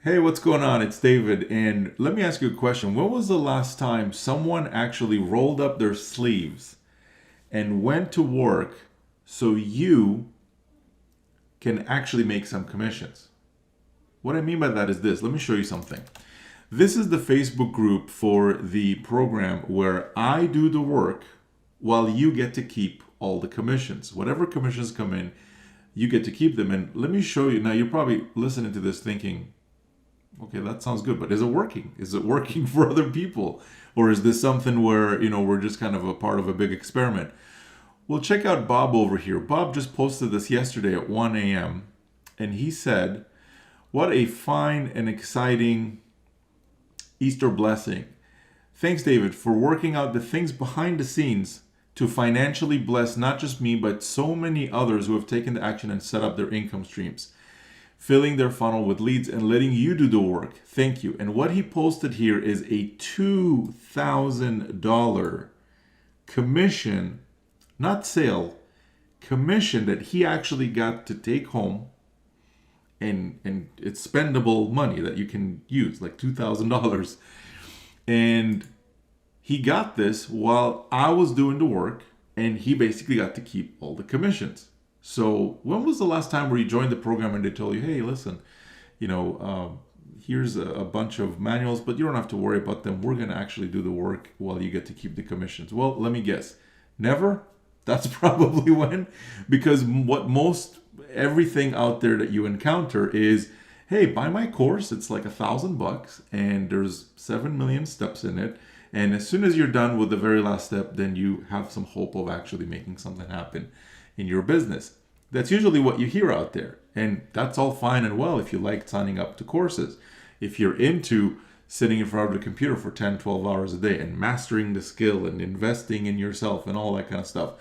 Hey, what's going on? It's David, and let me ask you a question. When was the last time someone actually rolled up their sleeves and went to work so you can actually make some commissions? What I mean by that is this. Let me show you something. This is the Facebook group for the program where I do the work while you get to keep all the commissions. Whatever commissions come in, you get to keep them. And let me show you. Now, you're probably listening to this thinking, okay, that sounds good, but is it working? Is it working for other people? Or is this something where, we're just kind of a part of a big experiment? Well, check out Bob over here. Bob just posted this yesterday at 1 a.m. and he said, what a fine and exciting Easter blessing. Thanks, David, for working out the things behind the scenes to financially bless not just me, but so many others who have taken the action and set up their income streams, filling their funnel with leads and letting you do the work. Thank you. And what he posted here is a $2,000 commission, not sale, commission that he actually got to take home. And it's spendable money that you can use, like $2,000. And he got this while I was doing the work, and he basically got to keep all the commissions. So when was the last time where you joined the program and they told you, hey, listen, here's a bunch of manuals, but you don't have to worry about them. We're going to actually do the work while you get to keep the commissions. Well, let me guess. Never? That's probably when. Because everything out there that you encounter is, hey, buy my course. It's like $1,000 and there's 7 million steps in it. And as soon as you're done with the very last step, then you have some hope of actually making something happen in your business. That's usually what you hear out there. And that's all fine and well if you like signing up to courses. If you're into sitting in front of the computer for 10, 12 hours a day and mastering the skill and investing in yourself and all that kind of stuff.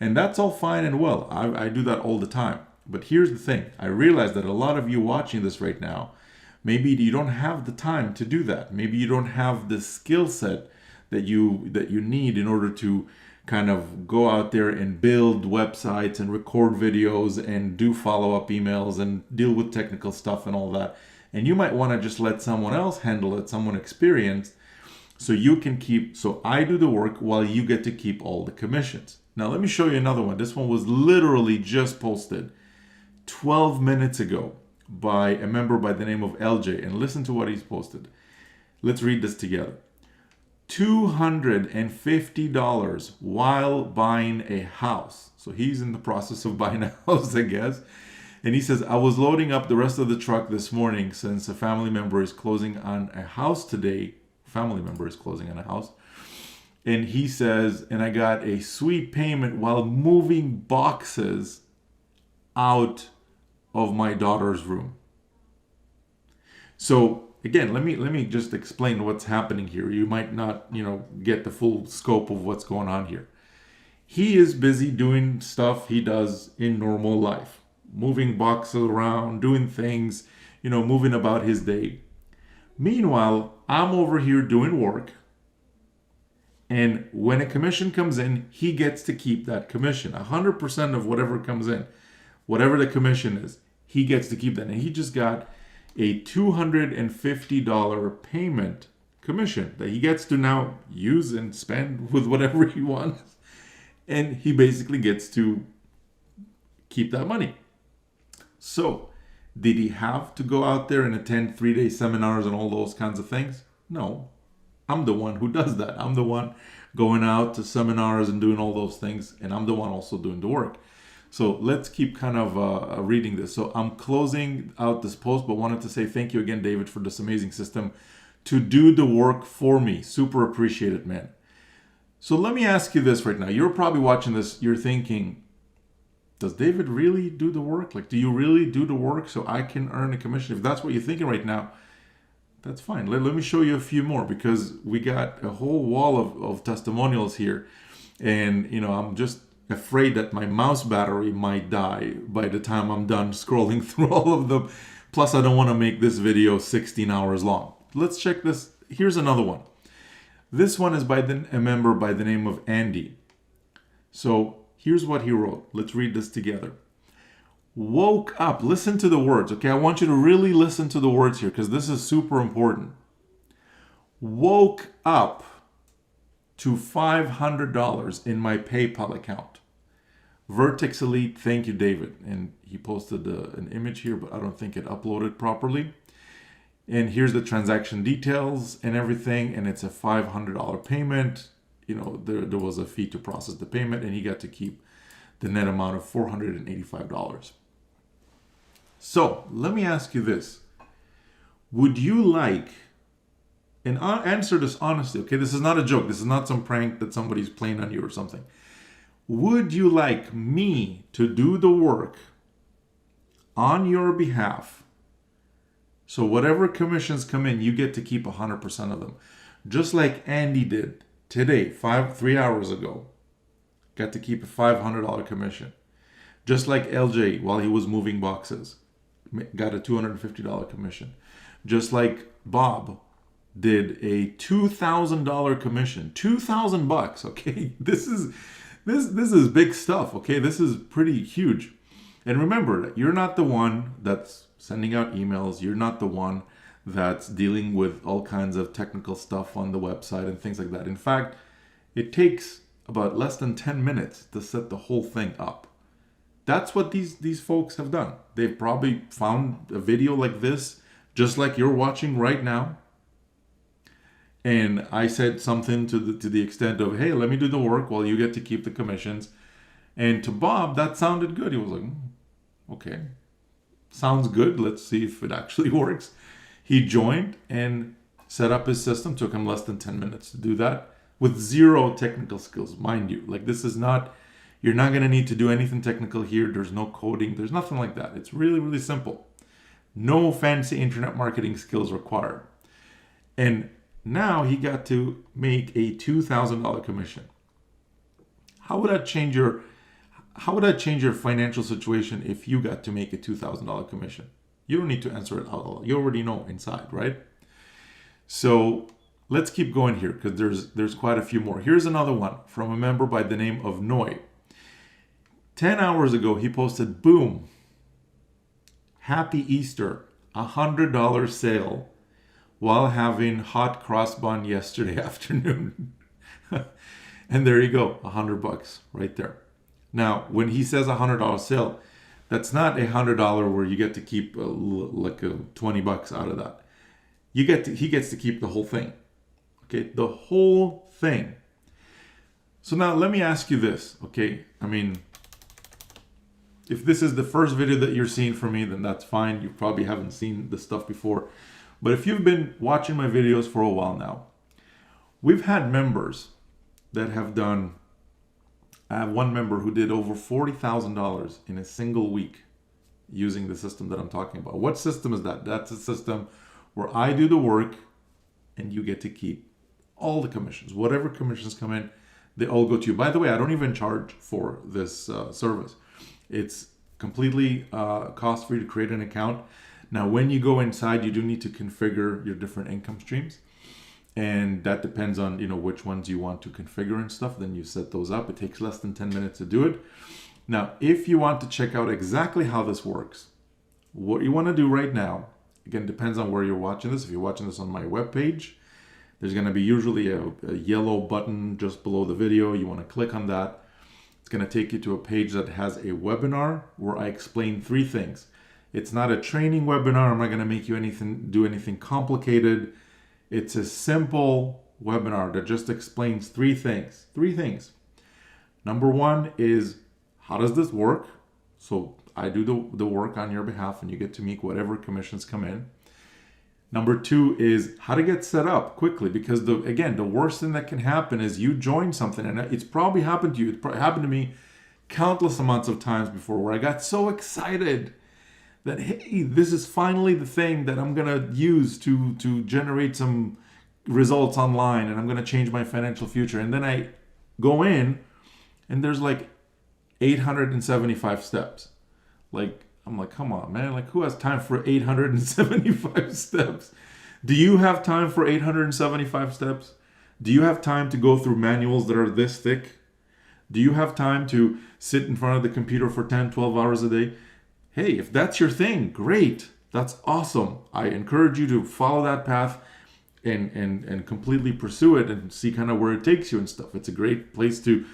And that's all fine and well. I do that all the time. But here's the thing. I realize that a lot of you watching this right now, maybe you don't have the time to do that. Maybe you don't have the skill set that you need in order to kind of go out there and build websites and record videos and do follow-up emails and deal with technical stuff and all that. And you might want to just let someone else handle it, someone experienced, so I do the work while you get to keep all the commissions. Now let me show you another one. This one was literally just posted 12 minutes ago by a member by the name of LJ, and listen to what he's posted. Let's read this together. $250 while buying a house. So he's in the process of buying a house, I guess. And he says, I was loading up the rest of the truck this morning since a family member is closing on a house today. Family member is closing on a house. And he says, and I got a sweet payment while moving boxes out of my daughter's room. So again, let me just explain what's happening here. You might not, get the full scope of what's going on here. He is busy doing stuff he does in normal life, moving boxes around, doing things, moving about his day. Meanwhile, I'm over here doing work. And when a commission comes in, he gets to keep that commission. 100% of whatever comes in, whatever the commission is, he gets to keep that. And he just got a $250 payment commission that he gets to now use and spend with whatever he wants. And he basically gets to keep that money. So, did he have to go out there and attend 3-day seminars and all those kinds of things? No. I'm the one who does that. I'm the one going out to seminars and doing all those things. And I'm the one also doing the work. So let's keep kind of reading this. So I'm closing out this post, but wanted to say thank you again, David, for this amazing system to do the work for me. Super appreciate it, man. So let me ask you this right now. You're probably watching this. You're thinking, does David really do the work? Like, do you really do the work so I can earn a commission? If that's what you're thinking right now, that's fine. Let me show you a few more, because we got a whole wall of testimonials here. And, I'm just afraid that my mouse battery might die by the time I'm done scrolling through all of them. Plus, I don't want to make this video 16 hours long. Let's check this. Here's another one. This one is by a member by the name of Andy. So here's what he wrote. Let's read this together. woke up. Listen to the words, okay? I want you to really listen to the words here because this is super important. Woke up to $500 in my PayPal account. Vertex Elite, thank you, David. And he posted an image here, but I don't think it uploaded properly. And here's the transaction details and everything. And it's a $500 payment. You know, there was a fee to process the payment, and he got to keep the net amount of $485. So let me ask you this. Would you like, and answer this honestly, okay? This is not a joke. This is not some prank that somebody's playing on you or something. Would you like me to do the work on your behalf? So whatever commissions come in, you get to keep 100% of them. Just like Andy did today, 3 hours ago. Got to keep a $500 commission. Just like LJ, while he was moving boxes, got a $250 commission. Just like Bob did a $2,000 commission. $2,000, okay? This is big stuff, okay? This is pretty huge. And remember, you're not the one that's sending out emails. You're not the one that's dealing with all kinds of technical stuff on the website and things like that. In fact, it takes about less than 10 minutes to set the whole thing up. That's what these folks have done. They've probably found a video like this, just like you're watching right now. And I said something to the extent of, hey, let me do the work while you get to keep the commissions. And to Bob, that sounded good. He was like, okay, sounds good. Let's see if it actually works. He joined and set up his system. Took him less than 10 minutes to do that with zero technical skills, mind you. Like, this is not, you're not going to need to do anything technical here. There's no coding. There's nothing like that. It's really, really simple. No fancy internet marketing skills required. And now he got to make a $2,000 commission. How would that change your financial situation if you got to make a $2,000 commission? You don't need to answer it out loud. You already know inside, right? So let's keep going here because there's quite a few more. Here's another one from a member by the name of Noy. 10 hours ago, he posted, boom, happy Easter, $100 sale while having hot cross bun yesterday afternoon. And there you go, $100 right there. Now, when he says $100 sale, that's not $100 where you get to keep like $20 out of that. He gets to keep the whole thing. Okay, the whole thing. So now let me ask you this, okay? I mean, if this is the first video that you're seeing from me, then that's fine. You probably haven't seen the stuff before. But if you've been watching my videos for a while now, we've had members that have done, I have one member who did over $40,000 in a single week using the system that I'm talking about. What system is that? That's a system where I do the work and you get to keep all the commissions. Whatever commissions come in, they all go to you. By the way, I don't even charge for this service. It's completely cost-free to create an account. Now, when you go inside, you do need to configure your different income streams. And that depends on, which ones you want to configure and stuff. Then you set those up. It takes less than 10 minutes to do it. Now, if you want to check out exactly how this works, what you want to do right now, again, depends on where you're watching this. If you're watching this on my webpage, there's going to be usually a yellow button just below the video. You want to click on that. It's going to take you to a page that has a webinar where I explain 3 things. It's not a training webinar. I'm not going to make you do anything complicated. It's a simple webinar that just explains 3 things. 3 things. Number 1 is, how does this work? So I do the work on your behalf and you get to make whatever commissions come in. Number 2 is how to get set up quickly, because the worst thing that can happen is you join something, and it's probably happened to you. It happened to me countless amounts of times before, where I got so excited that, hey, this is finally the thing that I'm gonna use to generate some results online, and I'm gonna change my financial future. And then I go in, and there's like 875 steps. I'm like, come on, man. Like, who has time for 875 steps? Do you have time for 875 steps? Do you have time to go through manuals that are this thick? Do you have time to sit in front of the computer for 10, 12 hours a day? hey, if that's your thing, great. That's awesome. I encourage you to follow that path and completely pursue it and see kind of where it takes you and stuff. It's a great place to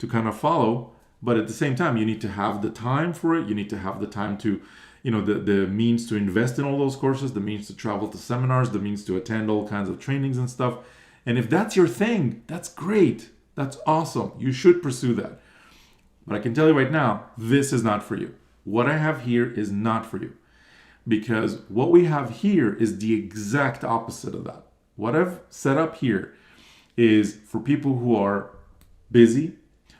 kind of follow, but at the same time, you need to have the time for it. You need to have the time to, the means to invest in all those courses, the means to travel to seminars, the means to attend all kinds of trainings and stuff. And if that's your thing, that's great. That's awesome. You should pursue that. But I can tell you right now, this is not for you. What I have here is not for you. Because what we have here is the exact opposite of that. What I've set up here is for people who are busy,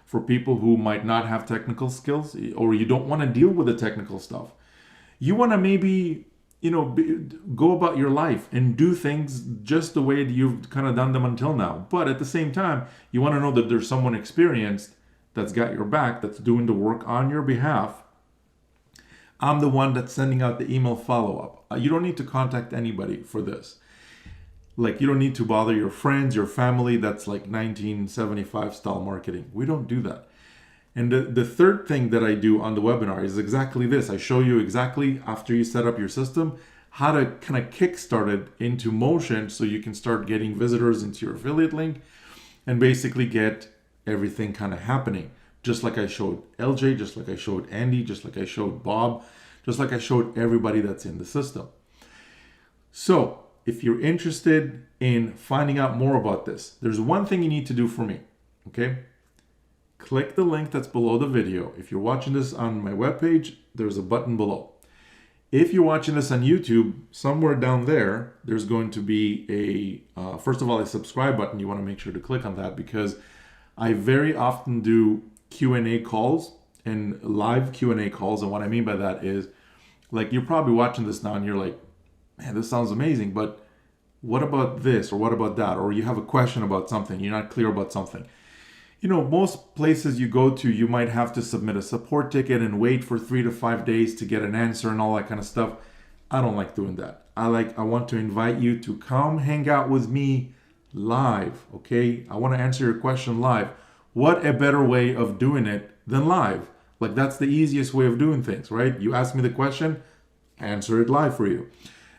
for people who might not have technical skills, or you don't want to deal with the technical stuff. You want to maybe, go about your life and do things just the way you've kind of done them until now. But at the same time, you want to know that there's someone experienced that's got your back, that's doing the work on your behalf. I'm the one that's sending out the email follow-up. You don't need to contact anybody for this. Like, you don't need to bother your friends, your family. That's like 1975 style marketing. We don't do that. And the third thing that I do on the webinar is exactly this. I show you exactly, after you set up your system, how to kind of kickstart it into motion so you can start getting visitors into your affiliate link and basically get everything kind of happening. Just like I showed LJ, just like I showed Andy, just like I showed Bob, just like I showed everybody that's in the system. So if you're interested in finding out more about this, there's one thing you need to do for me, okay? Click the link that's below the video. If you're watching this on my webpage, there's a button below. If you're watching this on YouTube, somewhere down there, there's going to be first of all, a subscribe button. You want to make sure to click on that because I very often do Q&A calls and live Q&A calls. And what I mean by that is, like, you're probably watching this now and you're like, man, this sounds amazing, but what about this or what about that? Or you have a question about something, you're not clear about something. Most places you go to, you might have to submit a support ticket and wait for 3 to 5 days to get an answer and all that kind of stuff. I don't like doing that. I want to invite you to come hang out with me live, okay? I want to answer your question live. What a better way of doing it than live? Like, that's the easiest way of doing things, right? You ask me the question, I answer it live for you.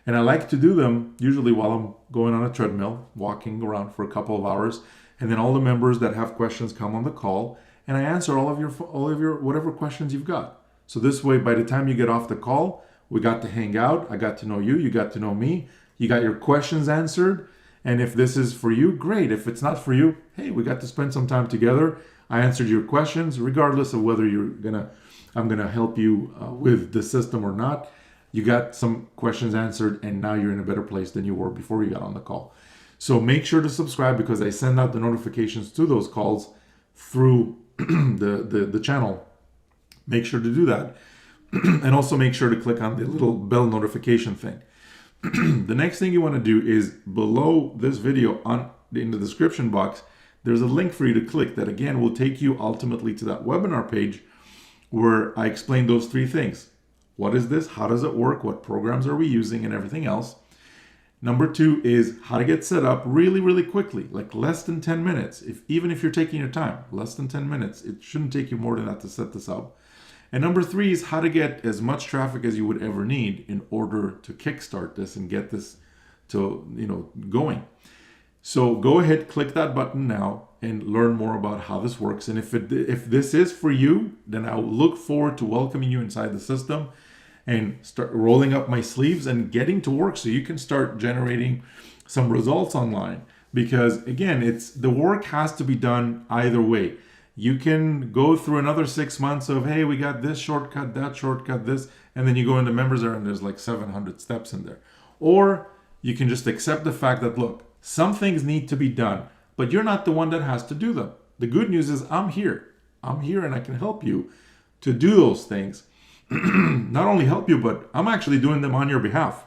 And I like to do them usually while I'm going on a treadmill, walking around for a couple of hours. And then all the members that have questions come on the call and I answer all of your whatever questions you've got. So this way, by the time you get off the call, we got to hang out. I got to know you. You got to know me. You got your questions answered. And if this is for you, great. If it's not for you, hey, we got to spend some time together. I answered your questions, regardless of whether I'm gonna help you with the system or not. You got some questions answered, and now you're in a better place than you were before you got on the call. So make sure to subscribe because I send out the notifications to those calls through the channel. Make sure to do that. And also make sure to click on the little bell notification thing. The next thing you want to do is below this video in the description box, there's a link for you to click that again will take you ultimately to that webinar page where I explain those three things. What is this? How does it work? What programs are we using and everything else? Number 2 is how to get set up really, really quickly, like less than 10 minutes. Even if you're taking your time, less than 10 minutes. It shouldn't take you more than that to set this up. And number 3 is how to get as much traffic as you would ever need in order to kickstart this and get this to going. So go ahead, click that button now and learn more about how this works. And if this is for you, then I'll look forward to welcoming you inside the system and start rolling up my sleeves and getting to work so you can start generating some results online. Because again, the work has to be done either way. You can go through another 6 months of, hey, we got this shortcut, that shortcut, this, and then you go into members area and there's like 700 steps in there. Or you can just accept the fact that, look, some things need to be done, but you're not the one that has to do them. The good news is I'm here. I'm here and I can help you to do those things. Not only help you, but I'm actually doing them on your behalf.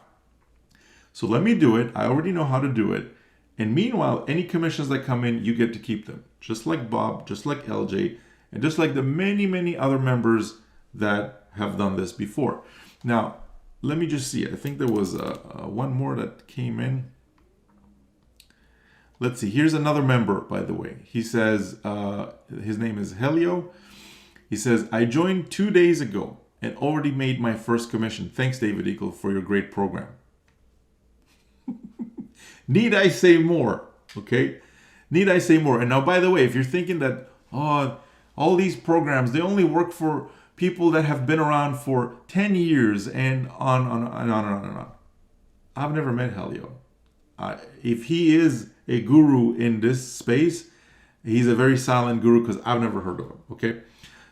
So let me do it. I already know how to do it. And meanwhile, any commissions that come in, you get to keep them. Just like Bob, just like LJ, and just like the many, many other members that have done this before. Now, let me just see. I think there was one more that came in. Let's see. Here's another member, by the way. He says, his name is Helio. He says, I joined 2 days ago and already made my first commission. Thanks, David Eagle, for your great program. Need I say more? Okay. Need I say more? And now, by the way, if you're thinking that, oh, all these programs, they only work for people that have been around for 10 years and on and on and on and on. I've never met Helio. If he is a guru in this space, he's a very silent guru because I've never heard of him. Okay.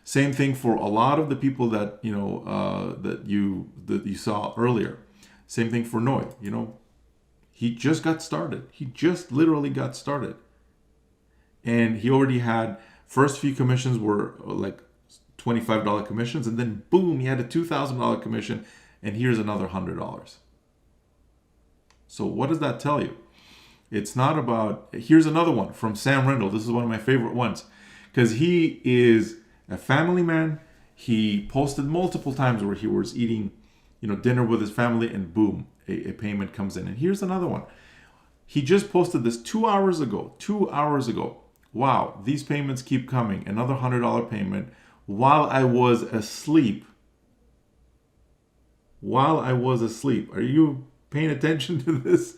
Same thing for a lot of the people that, you know, that you saw earlier. Same thing for Noy, you know. He just got started. He just literally got started. And he already had, first few commissions were like $25 commissions. And then boom, he had a $2,000 commission. And here's another $100. So what does that tell you? It's not about, here's another one from Sam Rendell. This is one of my favorite ones. Because he is a family man. He posted multiple times where he was eating, you know, dinner with his family, and boom, a payment comes in. And here's another one. He just posted this 2 hours ago. 2 hours ago. Wow, these payments keep coming. Another $100 payment while I was asleep. While I was asleep. Are you paying attention to this?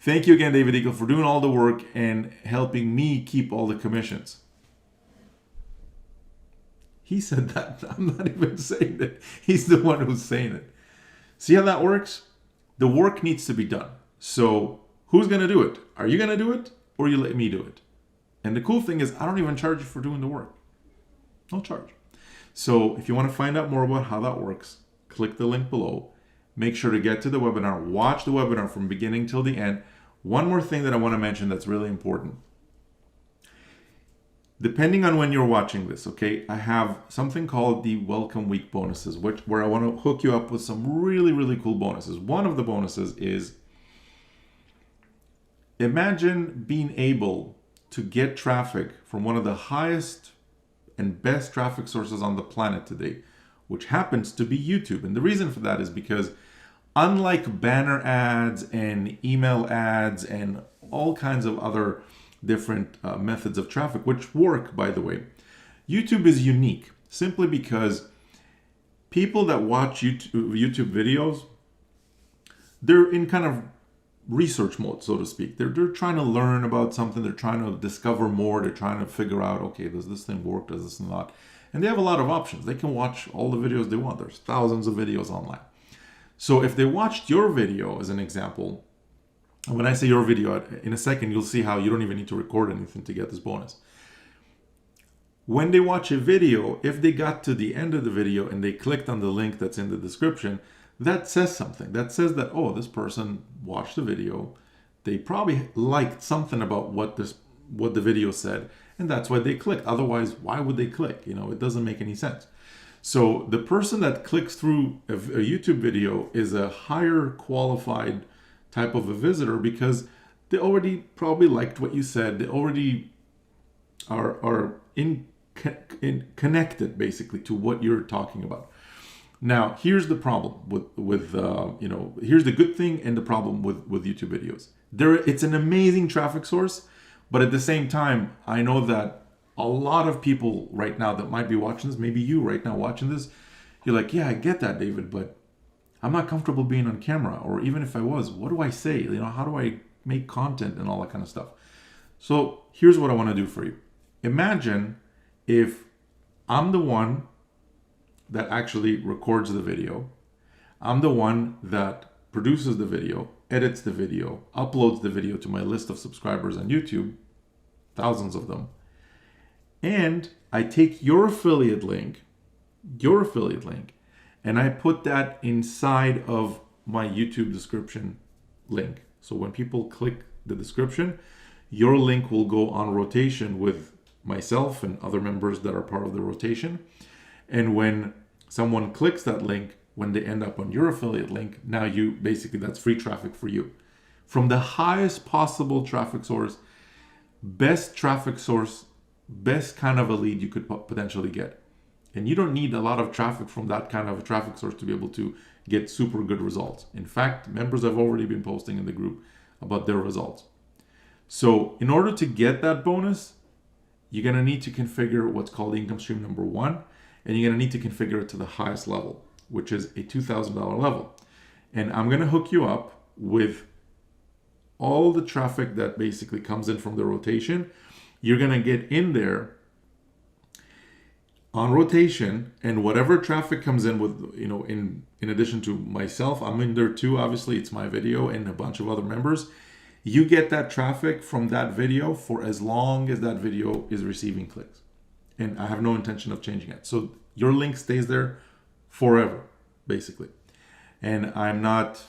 Thank you again, David Eagle, for doing all the work and helping me keep all the commissions. He said that. I'm not even saying it. He's the one who's saying it. See how that works? The work needs to be done. So who's going to do it? Are you going to do it, or you let me do it? And the cool thing is, I don't even charge you for doing the work. No charge. So if you want to find out more about how that works, click the link below. Make sure to get to the webinar. Watch the webinar from beginning till the end. One more thing that I want to mention that's really important. Depending on when you're watching this, okay, I have something called the Welcome Week bonuses, where I want to hook you up with some really, really cool bonuses. One of the bonuses is, imagine being able to get traffic from one of the highest and best traffic sources on the planet today, which happens to be YouTube. And the reason for that is because unlike banner ads and email ads and all kinds of other different methods of traffic, which work, by the way, YouTube is unique simply because people that watch YouTube videos, they're in kind of research mode, so to speak. They're trying to learn about something. They're trying to discover more. They're trying to figure out, okay, does this thing work? Does this not? And they have a lot of options. They can watch all the videos they want. There's thousands of videos online. So if they watched your video, as an example, and when I say your video, in a second, you'll see how you don't even need to record anything to get this bonus. When they watch a video, if they got to the end of the video and they clicked on the link that's in the description, that says something. That says that, oh, this person watched the video. They probably liked something about what the video said, and that's why they clicked. Otherwise, why would they click? You know, it doesn't make any sense. So the person that clicks through a YouTube video is a higher qualified type of a visitor because they already probably liked what you said. They already are connected basically to what you're talking about. Now, here's the problem with here's the good thing and the problem with YouTube videos. It's an amazing traffic source, but at the same time, I know that a lot of people right now that might be watching this, maybe you right now watching this, you're like, yeah, I get that, David, but I'm not comfortable being on camera. Or even if I was, what do I say? You know, how do I make content and all that kind of stuff? So here's what I want to do for you. Imagine if I'm the one that actually records the video. I'm the one that produces the video, edits the video, uploads the video to my list of subscribers on YouTube, thousands of them. And I take your affiliate link, and I put that inside of my YouTube description link. So when people click the description, your link will go on rotation with myself and other members that are part of the rotation. And when someone clicks that link, when they end up on your affiliate link, now that's free traffic for you. From the highest possible traffic source, best traffic source, best kind of a lead you could potentially get. And you don't need a lot of traffic from that kind of a traffic source to be able to get super good results. In fact, members have already been posting in the group about their results. So in order to get that bonus, you're going to need to configure what's called income stream number 1. and you're going to need to configure it to the highest level, which is a $2,000 level. And I'm going to hook you up with all the traffic that basically comes in from the rotation. You're going to get in there on rotation, and whatever traffic comes in with, in addition to myself, I'm in there too. Obviously, it's my video and a bunch of other members. You get that traffic from that video for as long as that video is receiving clicks. And I have no intention of changing it. So your link stays there forever, basically. And I'm not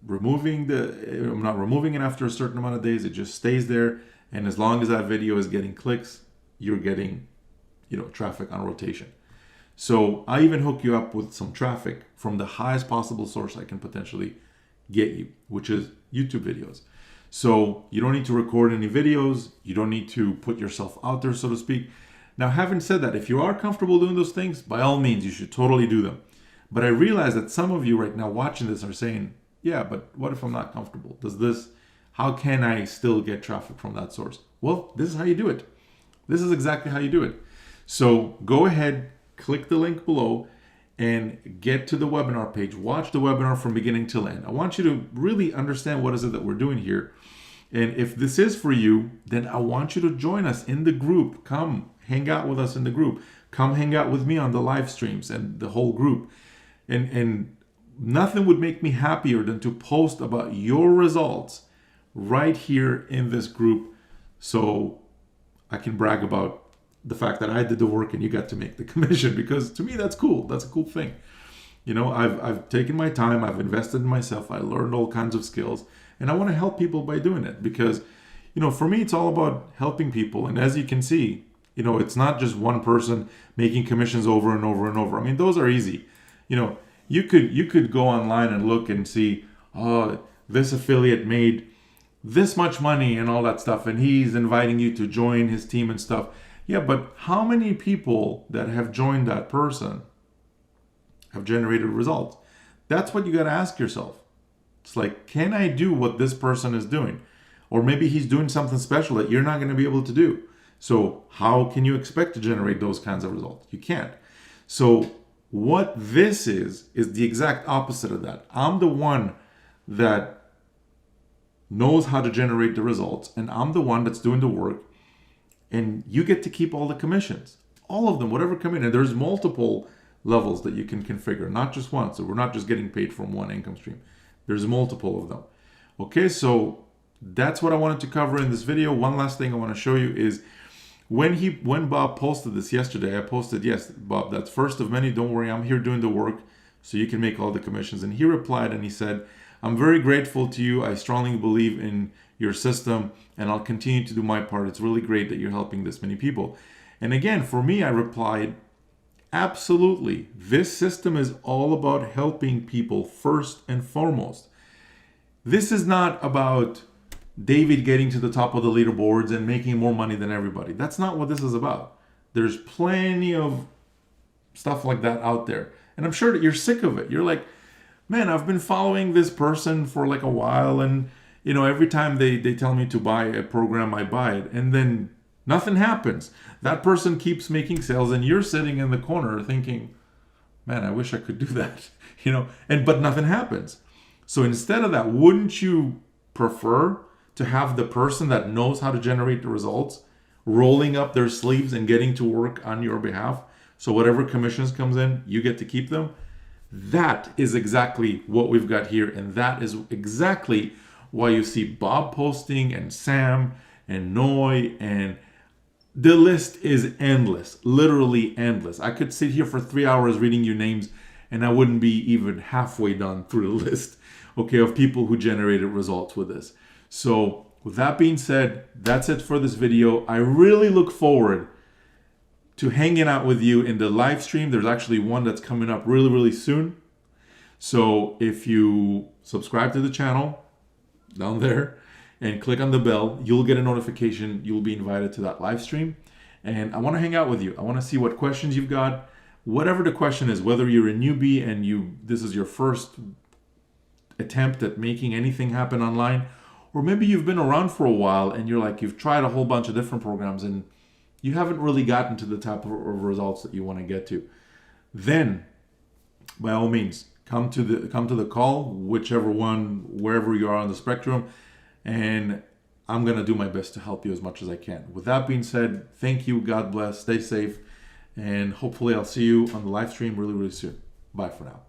removing it after a certain amount of days. It just stays there. And as long as that video is getting clicks, you're getting, traffic on rotation. So I even hook you up with some traffic from the highest possible source I can potentially get you, which is YouTube videos. So you don't need to record any videos. You don't need to put yourself out there, so to speak. Now, having said that, if you are comfortable doing those things, by all means, you should totally do them. But I realize that some of you right now watching this are saying, yeah, but what if I'm not comfortable? How can I still get traffic from that source? Well, this is how you do it. This is exactly how you do it. So go ahead, click the link below and get to the webinar page. Watch the webinar from beginning till end. I want you to really understand what is it that we're doing here. And if this is for you, then I want you to join us in the group. Come hang out with us in the group. Come hang out with me on the live streams and the whole group. And nothing would make me happier than to post about your results right here in this group, so I can brag about the fact that I did the work and you got to make the commission, because to me that's cool. That's a cool thing. I've taken my time, I've invested in myself, I learned all kinds of skills, and I want to help people by doing it, because for me it's all about helping people. And as you can see, it's not just one person making commissions over and over and over. I mean, those are easy. You could go online and look and see, oh, this affiliate made this much money and all that stuff, and he's inviting you to join his team and stuff. Yeah, but how many people that have joined that person have generated results? That's what you got to ask yourself. It's like, can I do what this person is doing? Or maybe he's doing something special that you're not going to be able to do. So how can you expect to generate those kinds of results? You can't. So what this is the exact opposite of that. I'm the one that knows how to generate the results, and I'm the one that's doing the work, and you get to keep all the commissions, all of them, whatever come in. And there's multiple levels that you can configure, not just one. So we're not just getting paid from one income stream. There's multiple of them. Okay, so that's what I wanted to cover in this video. One last thing I want to show you is when Bob posted this yesterday, I posted, yes, Bob, that's first of many. Don't worry, I'm here doing the work so you can make all the commissions. And he replied and he said, I'm very grateful to you. I strongly believe in your system, and I'll continue to do my part. It's really great that you're helping this many people. And again, for me, I replied, absolutely. This system is all about helping people first and foremost. This is not about David getting to the top of the leaderboards and making more money than everybody. That's not what this is about. There's plenty of stuff like that out there. And I'm sure that you're sick of it. You're like, man, I've been following this person for like a while, and every time they tell me to buy a program, I buy it, and then nothing happens. That person keeps making sales, and you're sitting in the corner thinking, man, I wish I could do that, but nothing happens. So instead of that, wouldn't you prefer to have the person that knows how to generate the results rolling up their sleeves and getting to work on your behalf? So whatever commissions comes in, you get to keep them. That is exactly what we've got here. And that is exactly why you see Bob posting, and Sam and Noy, and the list is endless, literally endless. I could sit here for 3 hours reading you names and I wouldn't be even halfway done through the list, okay, of people who generated results with this. So with that being said, that's it for this video. I really look forward to hanging out with you in the live stream. There's actually one that's coming up really, really soon. So if you subscribe to the channel down there and click on the bell, you'll get a notification. You'll be invited to that live stream. And I want to hang out with you. I want to see what questions you've got. Whatever the question is, whether you're a newbie and this is your first attempt at making anything happen online, or maybe you've been around for a while and you've tried a whole bunch of different programs and you haven't really gotten to the type of results that you want to get to. then by all means come to the call, whichever one, wherever you are on the spectrum, and I'm gonna do my best to help you as much as I can. With that being said, thank you, God bless, stay safe, and hopefully I'll see you on the live stream really, really soon. Bye for now.